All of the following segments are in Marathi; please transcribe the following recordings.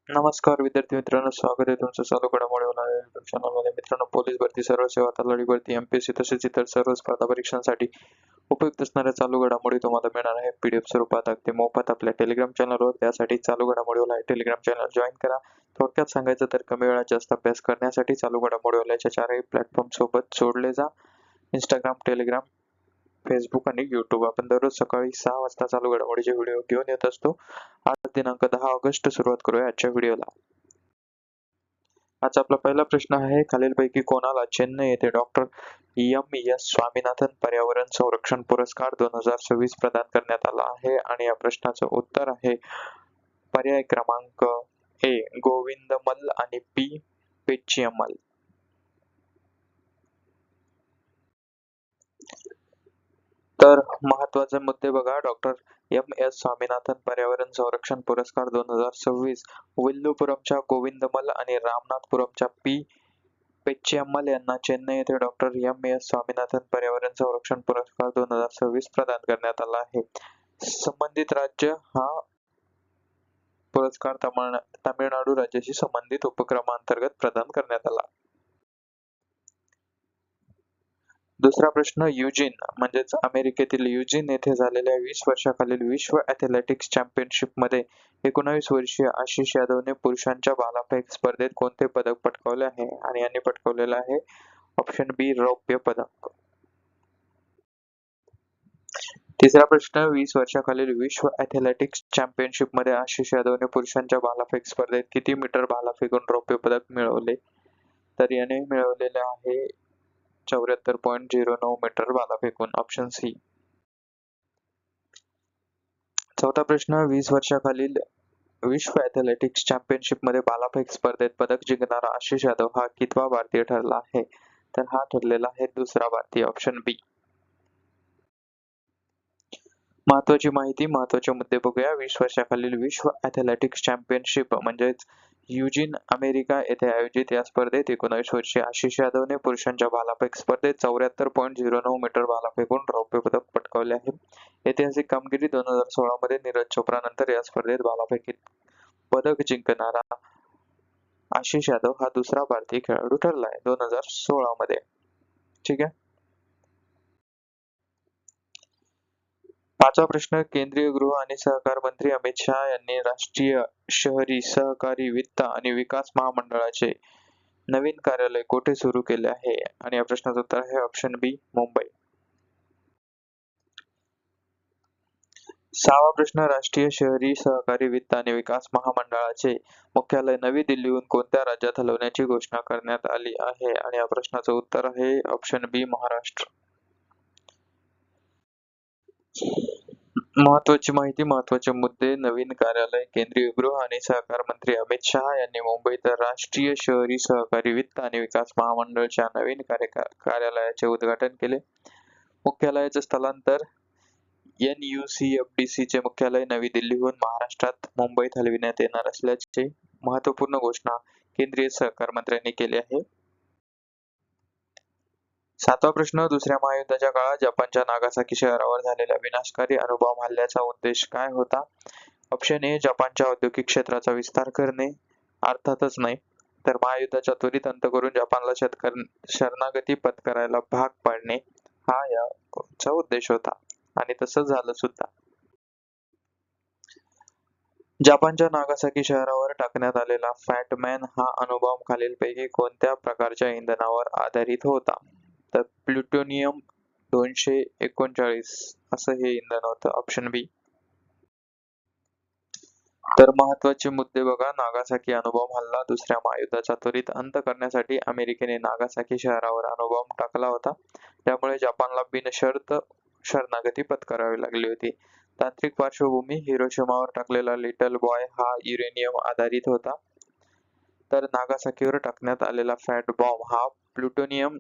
नमस्कार विद्यार्थी मित्रांनो, स्वागत आहे तुमचं चालू घडामोडीवर या YouTube चॅनलमध्ये. मित्रांनो, पोलीस भरती, सर्व सेवा, तलाठी भरती, एमपीएससी तसेच इतर सर्व स्पर्धा परीक्षांसाठी उपयुक्त असणाऱ्या चालू घडामोडी तुम्हाला मिळणार आहे PDF स्वरूपात अगदी मोफत आपल्या टेलिग्राम चॅनलवर. त्यासाठी चालू घडामोडीवर टेलिग्राम चॅनल जॉईन करा. थोडक्यात सांगायचं तर कमी वेळात जास्त अभ्यास करण्यासाठी चालू घडामोडीवरच्या चारही प्लॅटफॉर्म सोबत जोडले जा. इंस्टाग्राम, टेलिग्राम, फेसबुक आणि युट्यूब. आपण दररोज सकाळी 6 वाजता चालू घडामोडीचे व्हिडिओ घेऊन येत असतो. आज दिनांक 10 ऑगस्ट सुरुवात करूया आजच्या व्हिडिओला. आज आपला पहिला प्रश्न आहे, खालीलपैकी कोणाला चेन्नई येथे डॉक्टर एम.एस. स्वामीनाथन पर्यावरण संरक्षण पुरस्कार 2026 प्रदान करण्यात आला आहे? आणि या प्रश्नाचं उत्तर आहे पर्याय क्रमांक ए गोविंदमल आणि पी पेचियमल. तर महत्वाचे मुद्दे बघा. Doctor M S. स्वामीनाथन पर्यावरण संरक्षण पुरस्कार 2026 विल्लुपुरमच्या गोविंदमल आणि रामनाथपुरमच्या पी पेचियम्मल यांना चेन्नई येथे डॉक्टर एम.एस. स्वामीनाथन पर्यावरण संरक्षण पुरस्कार 2026 प्रदान करण्यात आला आहे. संबंधित राज्य हा पुरस्कार तामिळनाडू राज्याशी संबंधित उपक्रमांतर्गत प्रदान करण्यात आला. दुसरा प्रश्न, युजिन म्हणजेच अमेरिकेतील युजिन येथे झालेल्या 20 वर्षाखालील विश्व ॲथलेटिक्स चॅम्पियनशिपमध्ये 19 वर्षीय आशिष यादवने पुरुषांच्या भालाफेक स्पर्धेत कोणते पदक पटकावले आहे? आणि यांनी पटकावलेलं आहे ऑप्शन बी रौप्य पदक. तिसरा प्रश्न, 20 वर्षाखालील विश्व ॲथलेटिक्स चॅम्पियनशिपमध्ये आशिष यादवने पुरुषांच्या भालाफेक स्पर्धेत किती मीटर भाला फेकून रौप्य पदक मिळवले? तर याने मिळवलेले आहे 74.09 मीटर भाला फेकून, ऑप्शन सी. चौथा प्रश्न, 20 वर्षाखालील विश्व ॲथलेटिक्स चॅम्पियनशिपमध्ये भालाफेक स्पर्धेत पदक जिंकणारा आशिष यादव हा कितवा भारतीय ठरला आहे? तर हा ठरलेला आहे दुसरा भारतीय, ऑप्शन बी. महत्वाची माहिती, महत्वाचे मुद्दे बघूया. 20 वर्षाखालील विश्व ॲथलेटिक्स चॅम्पियनशिप म्हणजेच युजिन अमेरिका येथे आयोजित या स्पर्धेत 19 वर्षीय आशिष यादवने पुरुषांच्या भालाफेक स्पर्धेत 74.09 मीटर भाला फेकून रौप्य पदक पटकावले आहे. ऐतिहासिक कामगिरी. 2016 मध्ये नीरज चोप्रा नंतर या स्पर्धेत भालाफेकीत पदक जिंकणारा आशिष यादव हा दुसरा भारतीय खेळाडू ठरलाय 2016 मध्ये. ठीक आहे. पाचवा प्रश्न, केंद्रीय गृह आणि सहकार मंत्री अमित शहा यांनी राष्ट्रीय शहरी सहकारी वित्त आणि विकास महामंडळाचे नवीन कार्यालय कोठे सुरू केले आहे? आणि या प्रश्नाचं उत्तर आहे ऑप्शन बी मुंबई. सहावा प्रश्न, राष्ट्रीय शहरी सहकारी वित्त आणि विकास महामंडळाचे मुख्यालय नवी दिल्लीहून कोणत्या राज्यात हलवण्याची घोषणा करण्यात आली आहे? आणि या प्रश्नाचं उत्तर आहे ऑप्शन बी महाराष्ट्र. महत्वाची माहिती, महत्वाचे मुद्दे. नवीन कार्यालय. केंद्रीय गृह आणि सहकार मंत्री अमित शहा यांनी मुंबईत राष्ट्रीय शहरी सहकारी वित्त आणि विकास महामंडळाच्या नवीन कार्यालयाचे उद्घाटन केले. मुख्यालयाचे स्थलांतर NUCFDC चे मुख्यालय नवी दिल्लीहून महाराष्ट्रात मुंबईत हलविण्यात येणार असल्याची महत्वपूर्ण घोषणा केंद्रीय सहकार मंत्र्यांनी केली आहे. सातवा प्रश्न, दुसऱ्या महायुद्धाच्या काळात जपानच्या नागासाकी शहरावर झालेल्या विनाशकारी अणुबॉम्ब हल्ल्याचा उद्देश काय होता? ऑप्शन ए जपानच्या औद्योगिक क्षेत्राचा विस्तार करणे, अर्थातच नाही. तर महायुद्धाचा त्वरित अंत करून जपानला शरणागती पत्करायला भाग पाडणे हा याचा उद्देश होता, आणि तसंच झालं सुद्धा. जपानच्या नागासाकी शहरावर टाकण्यात आलेला फॅटमॅन हा अणुबॉम्ब खालीलपैकी कोणत्या प्रकारच्या इंधनावर आधारित होता? तर प्लुटोनियम 239 असं हे इंधन होतं, ऑप्शन बी. तर महत्वाचे मुद्दे बघा. नागासाकी अणुबॉम्ब हल्ला. दुसऱ्या महायुद्धाचा त्वरित अंत करण्यासाठी अमेरिकेने नागासाकी शहरावर अणुबॉम्ब टाकला होता, त्यामुळे जपानला बिनशर्त शरणागती पत्करावी लागली होती. तांत्रिक पार्श्वभूमी, हिरोशिमावर टाकलेला लिटल बॉय हा युरेनियम आधारित होता, तर नागासाकीवर टाकण्यात आलेला फॅट बॉम्ब हा प्लुटोनियम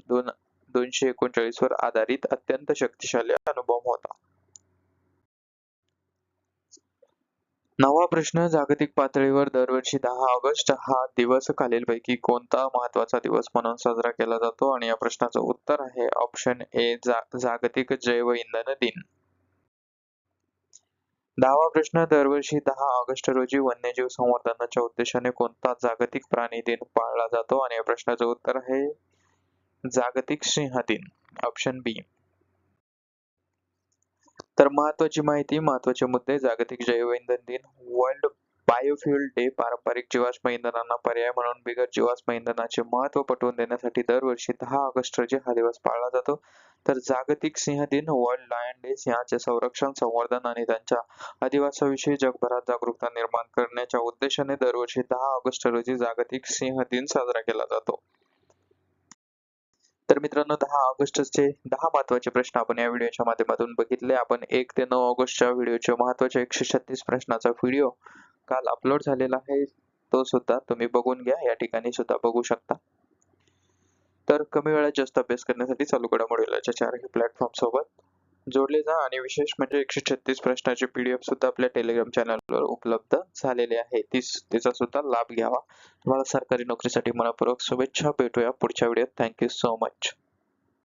239 वर आधारित अत्यंत शक्तिशाली अणुबॉम्ब होता. नववा प्रश्न, जागतिक पातळीवर दरवर्षी 10 ऑगस्ट हा दिवस खालीलपैकी कोणता महत्वाचा दिवस म्हणून साजरा केला जातो? आणि या प्रश्नाचं उत्तर आहे ऑप्शन ए जागतिक जैव इंधन दिन. 10वा प्रश्न, दरवर्षी 10 ऑगस्ट रोजी वन्यजीव संवर्धनाच्या उद्देशाने कोणता जागतिक प्राणी दिन पाळला जातो? आणि या प्रश्नाचं उत्तर आहे जागतिक सिंह दिन, ऑप्शन बी. तर महत्वाची माहिती, महत्वाचे मुद्दे: जागतिक जैवइंधन दिन, वर्ल्ड बायोफ्युल डे, पारंपरिक जीवाश्म इंधनांना पर्याय म्हणून बिगर जीवाश्म इंधनाचे महत्त्व पटवून देण्यासाठी दरवर्षी 10 ऑगस्ट रोजी हा दिवस पाळला जातो. तर जागतिक सिंह दिन, वर्ल्ड लायन डे, सिंहाचे संरक्षण, संवर्धन आणि त्यांच्या अधिवासाविषयी जगभरात जागरूकता निर्माण करण्याच्या उद्देशाने दरवर्षी 10 ऑगस्ट रोजी जागतिक सिंह दिन साजरा केला जातो. तर मित्रांनो, 10 ऑगस्टचे 10 महत्त्वाचे प्रश्न आपण या व्हिडिओच्या माध्यमातून बघितले. आपण 1 ते 9 ऑगस्टच्या व्हिडिओचे महत्त्वाचे 136 प्रश्नाचा व्हिडिओ काल अपलोड झालेला आहे. तो सुद्धा तुम्ही बघून घ्या. या ठिकाणी सुद्धा बघू शकता. तर कमी वेळात जास्त अभ्यास करण्यासाठी चालू घडामोडीच्या चारही प्लॅटफॉर्म सोबत जोडले जा. आणि विशेष म्हणजे 136 प्रश्नाचे PDF सुद्धा आपल्या टेलिग्राम चॅनलवर उपलब्ध झालेले आहे. तिचा सुद्धा लाभ घ्यावा. तुम्हाला सरकारी नोकरीसाठी मनःपूर्वक शुभेच्छा. भेटूया पुढच्या व्हिडिओत. Thank you so much.